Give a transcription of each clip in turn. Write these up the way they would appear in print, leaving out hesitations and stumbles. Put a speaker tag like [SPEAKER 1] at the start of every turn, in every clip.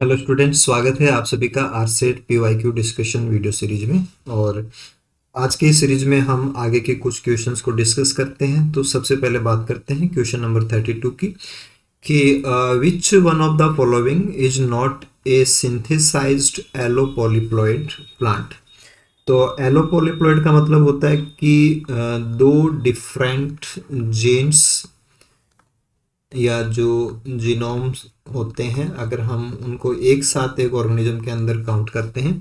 [SPEAKER 1] Hello students, स्वागत है आप सभी का आरसेट पीवाईक्यू डिस्कशन वीडियो सीरीज में। और आज की सीरीज में हम आगे के कुछ क्वेश्चंस को डिस्कस करते हैं। तो सबसे पहले बात करते हैं क्वेश्चन नंबर 32 की कि which one of the following is not a synthesized allopolyploid plant. तो एलोपोलिप्लॉइड का मतलब होता है कि दो डिफरेंट जीन्स या जो जीनोम्स होते हैं, अगर हम उनको एक साथ एक ऑर्गेनिज्म के अंदर काउंट करते हैं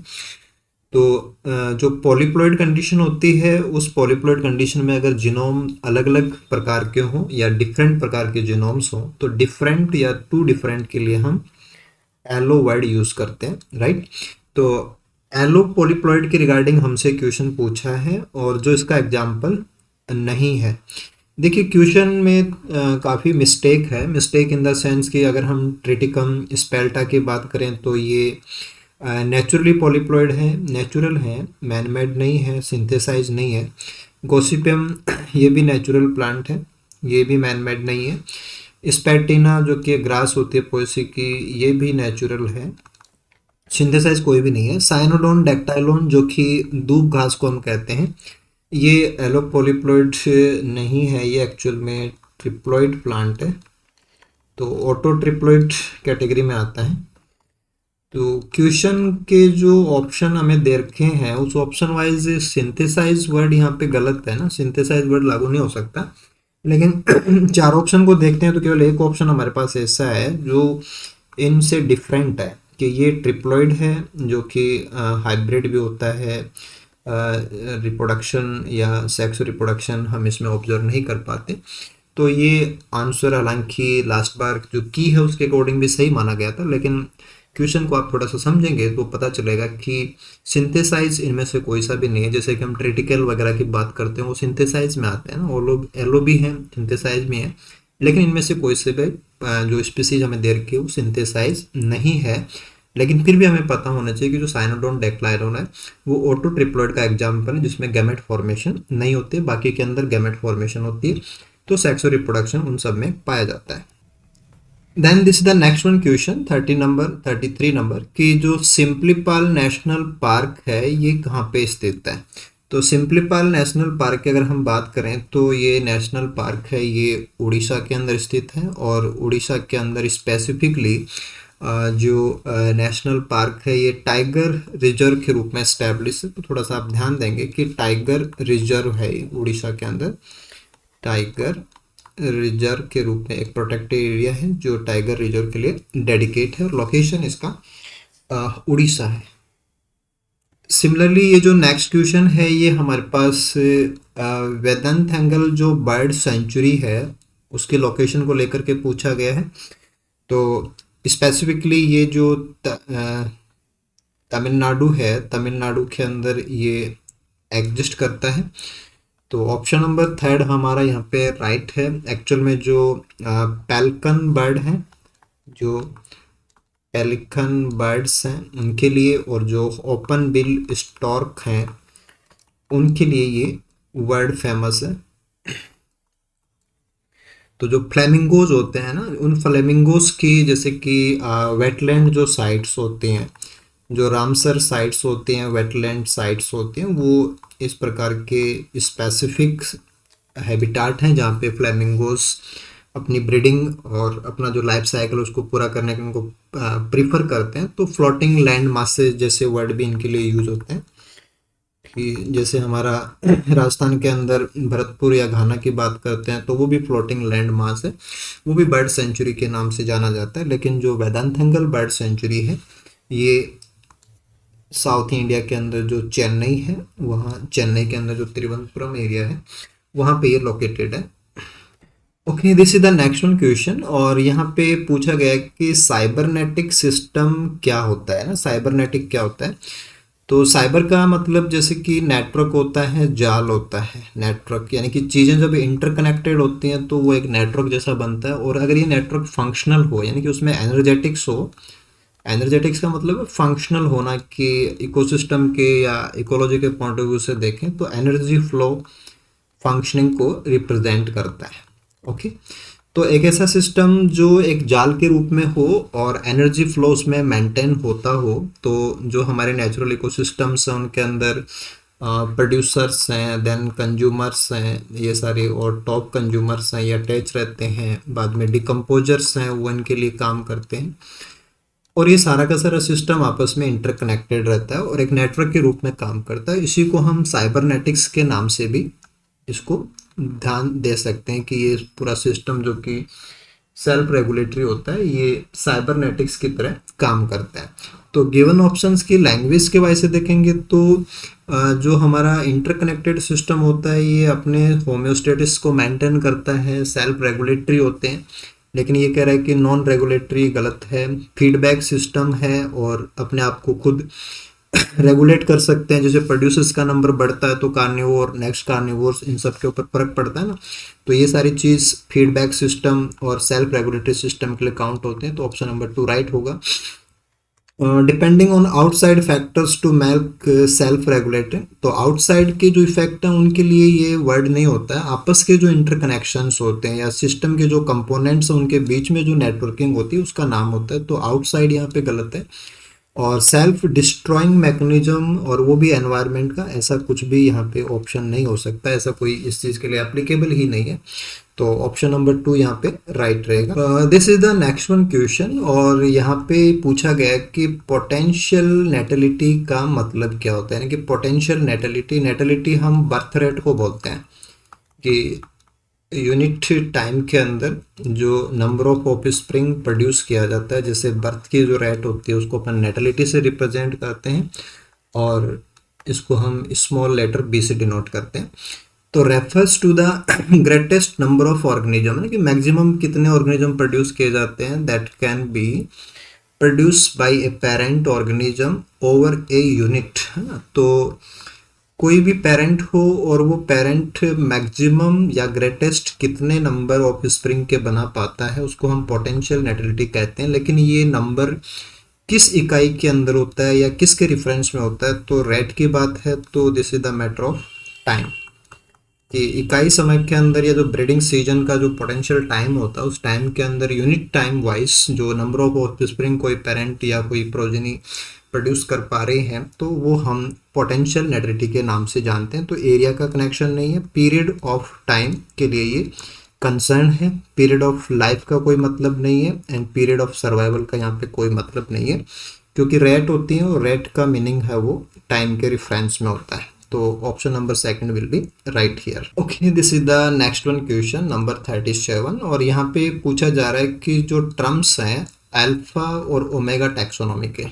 [SPEAKER 1] तो जो पॉलीप्लॉइड कंडीशन होती है, उस पॉलीप्लॉइड कंडीशन में अगर जीनोम अलग अलग प्रकार के हों या डिफरेंट प्रकार के जीनोम्स हों तो डिफरेंट या टू डिफरेंट के लिए हम एलो वर्ड यूज करते हैं, राइट। तो एलो पॉलीप्लॉइड के रिगार्डिंग हमसे क्वेश्चन पूछा है और जो इसका एग्जाम्पल नहीं है। देखिए क्वेश्चन में काफ़ी मिस्टेक है, मिस्टेक इन द सेंस कि अगर हम ट्रिटिकम स्पेल्टा की बात करें तो ये नेचुरली पॉलीप्लॉइड है, नेचुरल है, मैनमेड नहीं है, सिंथेसाइज नहीं है। गोसिपियम ये भी नेचुरल प्लांट है, ये भी मैनमेड नहीं है। स्पैटिना जो कि ग्रास होती है पोएसी की, ये भी नेचुरल है, सिंथेसाइज कोई भी नहीं है। साइनोडोन डेक्टाइलोन जो कि दूब घास को हम कहते हैं, ये एलोपोलिप्लॉइड नहीं है, ये एक्चुअल में ट्रिप्लॉइड प्लांट है, तो ऑटो ट्रिप्लॉइड कैटेगरी में आता है। तो क्वेश्चन के जो ऑप्शन हमें दे रखे हैं उस ऑप्शन वाइज सिंथेसाइज वर्ड यहाँ पे गलत है ना, सिंथेसाइज वर्ड लागू नहीं हो सकता। लेकिन चार ऑप्शन को देखते हैं तो केवल एक ऑप्शन हमारे पास ऐसा है जो इनसे डिफरेंट है कि ये ट्रिप्लॉइड है, जो कि हाइब्रिड भी होता है। रिप्रोडक्शन या सेक्स रिप्रोडक्शन हम इसमें ऑब्जर्व नहीं कर पाते। तो ये आंसर हालांकि लास्ट बार जो की है उसके अकॉर्डिंग भी सही माना गया था, लेकिन क्वेश्चन को आप थोड़ा सा समझेंगे तो पता चलेगा कि सिंथेसाइज इनमें से कोई सा भी नहीं है। जैसे कि हम ट्रिटिकल वगैरह की बात करते हैं वो सिंथेसाइज में आते हैं ना, वो लोग एलो भी हैं, सिंथेसाइज में है, लेकिन इनमें से कोई से भी जो स्पीसीज हमें दे रखी है वो सिंथेसाइज नहीं है। लेकिन फिर भी हमें पता होना चाहिए कि जो साइनोडोन डेक्लाइरोन है वो ऑटो ट्रिप्लॉइड का एग्जाम्पल है जिसमें गैमेट फॉर्मेशन नहीं होती है, बाकी के अंदर गैमेट फॉर्मेशन होती है। तो सेक्सो रिप्रोडक्शन उन सब में पाया जाता है। Then this the next one question 33 number कि जो सिंपलीपाल नेशनल पार्क है ये कहाँ पे स्थित है। तो सिंपलीपाल नेशनल पार्क की अगर हम बात करें तो ये नेशनल पार्क है, ये उड़ीसा के अंदर स्थित है। और उड़ीसा के अंदर स्पेसिफिकली जो नेशनल पार्क है ये टाइगर रिजर्व के रूप में एस्टेब्लिश है। तो थोड़ा सा आप ध्यान देंगे कि टाइगर रिजर्व है उड़ीसा के अंदर, टाइगर रिजर्व के रूप में एक प्रोटेक्टेड एरिया है जो टाइगर रिजर्व के लिए डेडिकेट है और लोकेशन इसका उड़ीसा है। सिमिलरली ये जो नेक्स्ट क्वेश्चन है ये हमारे पास वेदंथंगल जो बर्ड सेंचुरी है उसके लोकेशन को लेकर के पूछा गया है। तो स्पेसिफिकली ये जो तमिलनाडु है, तमिलनाडु के अंदर ये एग्जिस्ट करता है। तो ऑप्शन नंबर थर्ड हमारा यहाँ पे राइट है। एक्चुअल में जो पेलिकन बर्ड हैं, जो पेलिकन बर्ड्स हैं उनके लिए, और जो ओपन बिल स्टॉर्क हैं उनके लिए ये वर्ड फेमस है। तो जो फ्लेमिंगोज होते हैं ना, उन फ्लेमिंगोज की जैसे कि वेटलैंड जो साइट्स होते हैं, जो रामसर साइट्स होते हैं, वेटलैंड साइट्स होते हैं, वो इस प्रकार के स्पेसिफिक हैबिटाट हैं जहाँ पे फ्लेमिंगोज अपनी ब्रीडिंग और अपना जो लाइफ साइकिल उसको पूरा करने के उनको प्रीफर करते हैं। तो फ्लोटिंग लैंड मासेज जैसे वर्ड भी इनके लिए यूज होते हैं कि जैसे हमारा राजस्थान के अंदर भरतपुर या घाना की बात करते हैं तो वो भी फ्लोटिंग लैंड मास है, वो भी बर्ड सेंचुरी के नाम से जाना जाता है। लेकिन जो वेदांतंगल बर्ड सेंचुरी है ये साउथ इंडिया के अंदर जो चेन्नई है, वहाँ चेन्नई के अंदर जो तिरुवनंतपुरम एरिया है वहाँ पे ये लोकेटेड है। Okay, this is the next one question और यहाँ पे पूछा गया है कि साइबरनेटिक सिस्टम क्या होता है ना, साइबरनेटिक क्या होता है। तो साइबर का मतलब जैसे कि नेटवर्क होता है, जाल होता है। नेटवर्क यानी कि चीज़ें जब इंटरकनेक्टेड होती हैं तो वो एक नेटवर्क जैसा बनता है। और अगर ये नेटवर्क फंक्शनल हो यानी कि उसमें एनर्जेटिक्स हो, एनर्जेटिक्स का मतलब फंक्शनल होना कि इकोसिस्टम के या इकोलॉजी के पॉइंट ऑफ व्यू से देखें तो एनर्जी फ्लो फंक्शनिंग को रिप्रेजेंट करता है। ओके, तो एक ऐसा सिस्टम जो एक जाल के रूप में हो और एनर्जी फ्लो उसमें मेंटेन होता हो, तो जो हमारे नेचुरल इकोसिस्टम्स हैं उनके अंदर प्रोड्यूसर्स हैं, देन कंज्यूमर्स हैं, ये सारे, और टॉप कंज्यूमर्स हैं, ये अटैच रहते हैं, बाद में डिकम्पोजर्स हैं, वो इनके लिए काम करते हैं, और ये सारा का सारा सिस्टम आपस में इंटरकनेक्टेड रहता है और एक नेटवर्क के रूप में काम करता है। इसी को हम साइबरनेटिक्स के नाम से भी इसको ध्यान दे सकते हैं कि ये पूरा सिस्टम जो कि सेल्फ रेगुलेटरी होता है, ये साइबरनेटिक्स की तरह काम करता है। तो गिवन ऑप्शंस की लैंग्वेज के वजह से देखेंगे तो जो हमारा इंटरकनेक्टेड सिस्टम होता है ये अपने होम्योस्टेटिस को मेंटेन करता है, सेल्फ रेगुलेटरी होते हैं। लेकिन ये कह रहा है कि नॉन रेगुलेटरी गलत है, फीडबैक सिस्टम है और अपने आप को खुद रेगुलेट कर सकते हैं। जैसे प्रोड्यूसर्स का नंबर बढ़ता है तो कार्निवोर, नेक्स्ट कार्निवोर्स, इन सब के ऊपर फर्क पड़ता है ना। तो ये सारी चीज़ फीडबैक सिस्टम और सेल्फ रेगुलेटरी सिस्टम के लिए काउंट होते हैं। तो ऑप्शन नंबर 2 राइट होगा। Depending on outside factors to make self regulated, तो आउटसाइड के जो इफेक्ट हैं उनके लिए ये वर्ड नहीं होता है। आपस के जो इंटरकनेक्शंस होते हैं या सिस्टम के जो कंपोनेंट्स हैं उनके बीच में जो नेटवर्किंग होती है उसका नाम होता है। तो आउटसाइड यहाँ पे गलत है। और सेल्फ डिस्ट्रॉइंग मैकेनिज्म और वो भी एनवायरनमेंट का, ऐसा कुछ भी यहाँ पे ऑप्शन नहीं हो सकता, ऐसा कोई इस चीज़ के लिए एप्लीकेबल ही नहीं है। तो ऑप्शन नंबर 2 यहाँ पे राइट रहेगा। This is the next one question, और यहाँ पे पूछा गया है कि पोटेंशियल नेटेलिटी का मतलब क्या होता है। यानी कि पोटेंशियल नेटेलिटी, नेटेलिटी हम बर्थ रेट को बोलते हैं कि यूनिट टाइम के अंदर जो नंबर ऑफ ऑफस्प्रिंग प्रोड्यूस किया जाता है, जैसे बर्थ की जो रेट होती है उसको अपन नेटेलिटी से रिप्रेजेंट करते हैं और इसको हम स्मॉल लेटर बी से डिनोट करते हैं। तो refers to the greatest number of organism, कि मैक्सिमम कितने ऑर्गेनिज्म प्रोड्यूस किए जाते हैं, that can be produce by a parent organism over a unit, है ना। तो कोई भी पेरेंट हो और वो पेरेंट मैक्सिमम या ग्रेटेस्ट कितने नंबर ऑफ स्प्रिंग के बना पाता है उसको हम पोटेंशियल नेटेलिटी कहते हैं। लेकिन ये नंबर किस इकाई के अंदर होता है या किसके रिफरेंस में होता है, तो रेट की बात है तो this is the matter of time, कि इकाई समय के अंदर या जो ब्रीडिंग सीजन का जो पोटेंशियल टाइम होता है उस टाइम के अंदर यूनिट टाइम वाइज जो नंबर ऑफ ऑफस्प्रिंग कोई पेरेंट या कोई प्रोजेनी प्रोड्यूस कर पा रहे हैं तो वो हम पोटेंशियल नेटेलिटी के नाम से जानते हैं। तो एरिया का कनेक्शन नहीं है, पीरियड ऑफ टाइम के लिए ये कंसर्न है, पीरियड ऑफ लाइफ का कोई मतलब नहीं है एंड पीरियड ऑफ सर्वाइवल का यहाँ पे कोई मतलब नहीं है, क्योंकि रेट होती है और रेट का मीनिंग है वो टाइम के रिफरेंस में होता है। तो option number 2 will be right here. Okay, this is the next one question number 37, और यहाँ पे पूछा जा रहा है कि जो टर्म्स हैं अल्फा और ओमेगा टैक्सोनॉमी के,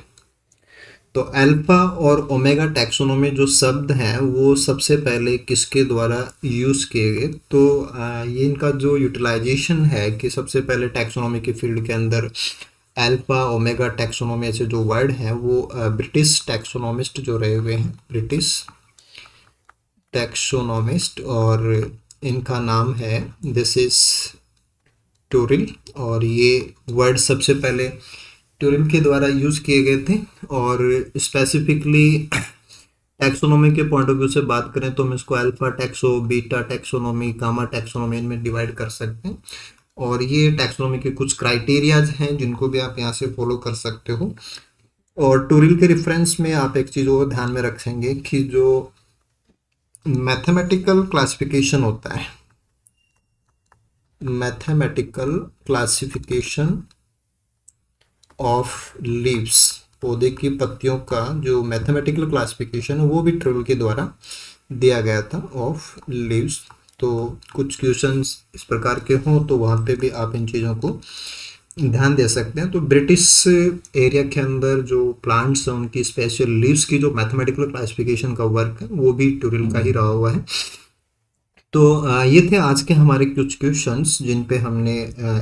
[SPEAKER 1] तो अल्फा और ओमेगा टैक्सोनॉमी जो शब्द हैं वो सबसे पहले किसके द्वारा यूज़ किए गए, तो ये इनका जो यूटिलाइजेशन है कि सबसे पहले टैक्सोनॉमी के फील्ड के अंदर अल्फा ओमेगा टैक्सोनॉमी ऐसे जो वर्ड हैं वो ब्रिटिश टैक्सोनॉमिस्ट जो रहे हुए हैं, ब्रिटिश टैक्सोनॉमिस्ट, और इनका नाम है दिस इज टोरिल, और ये वर्ड सबसे पहले टोरिल के द्वारा यूज़ किए गए थे। और स्पेसिफिकली टैक्सोनॉमी के पॉइंट ऑफ व्यू से बात करें तो हम इसको alpha टैक्सो, beta taxonomy, gamma taxonomy इनमें डिवाइड कर सकते हैं। और ये टैक्सोनॉमी के कुछ क्राइटेरियाज हैं जिनको भी आप यहाँ से फॉलो कर सकते हो। और टोरिल के रेफरेंस में आप एक चीज़ और ध्यान में रखेंगे कि जो मैथमेटिकल क्लासिफिकेशन होता है, मैथमेटिकल क्लासिफिकेशन ऑफ लीव्स, पौधे की पत्तियों का जो मैथमेटिकल क्लासिफिकेशन है वो भी टोरिल के द्वारा दिया गया था ऑफ लीव्स। तो कुछ क्वेश्चंस इस प्रकार के हों तो वहाँ पे भी आप इन चीज़ों को ध्यान दे सकते हैं। तो ब्रिटिश एरिया के अंदर जो प्लांट्स हैं उनकी स्पेशल लीव्स की जो मैथमेटिकल क्लासिफिकेशन का वर्क है वो भी टोरिल का ही रहा हुआ है। तो ये थे आज के हमारे कुछ क्वेश्चंस जिन पे हमने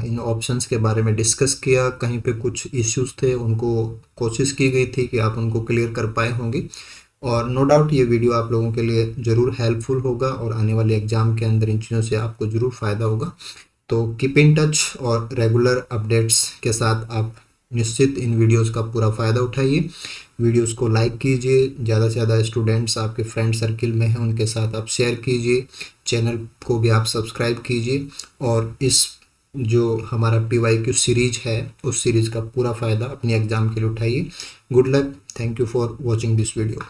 [SPEAKER 1] इन ऑप्शंस के बारे में डिस्कस किया। कहीं पे कुछ इश्यूज थे उनको कोशिश की गई थी कि आप उनको क्लियर कर पाए होंगे, और नो डाउट ये वीडियो आप लोगों के लिए ज़रूर हेल्पफुल होगा और आने वाले एग्ज़ाम के अंदर इन चीज़ों से आपको ज़रूर फ़ायदा होगा। तो कीप इन टच और रेगुलर अपडेट्स के साथ आप निश्चित इन वीडियोस का पूरा फ़ायदा उठाइए। वीडियोस को लाइक कीजिए, ज़्यादा से ज़्यादा स्टूडेंट्स आपके फ्रेंड सर्किल में हैं उनके साथ आप शेयर कीजिए, चैनल को भी आप सब्सक्राइब कीजिए और इस जो हमारा PYQ सीरीज है उस सीरीज का पूरा फ़ायदा अपनी एग्ज़ाम के लिए उठाइए। Good luck. Thank you for watching this video.